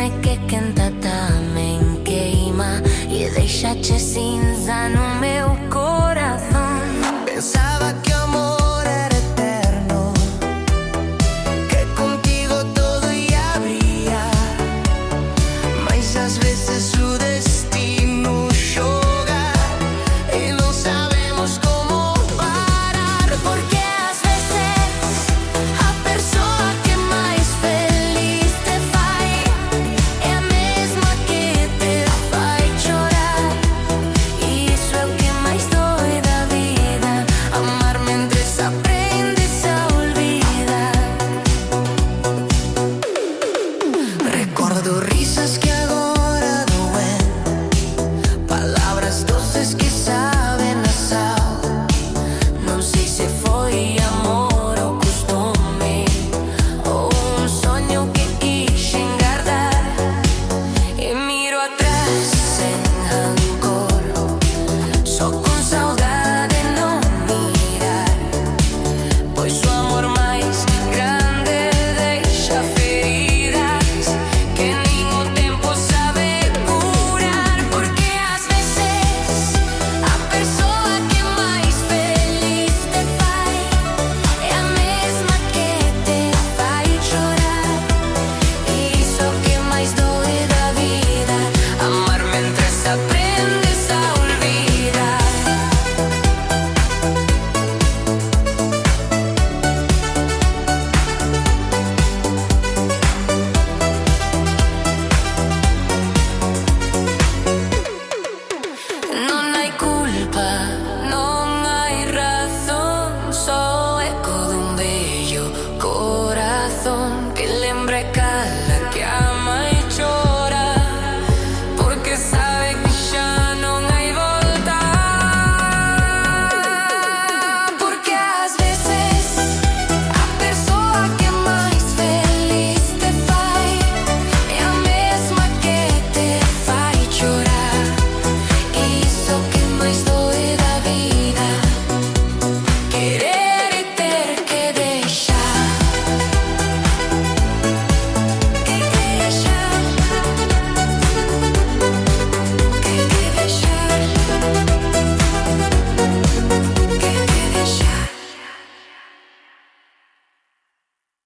come che cantata me queima e deixa-te cinza no meu coração. Pensaba que amor era eterno, que contigo todo ia brilhar, mas às vezes o destino joga e não sabemos como parar. Porque às vezes a pessoa que mais feliz te faz é a mesma que te faz chorar. E isso é o que mais dói da vida, amar mientras aprendes a olvidar. Recuerdo risas que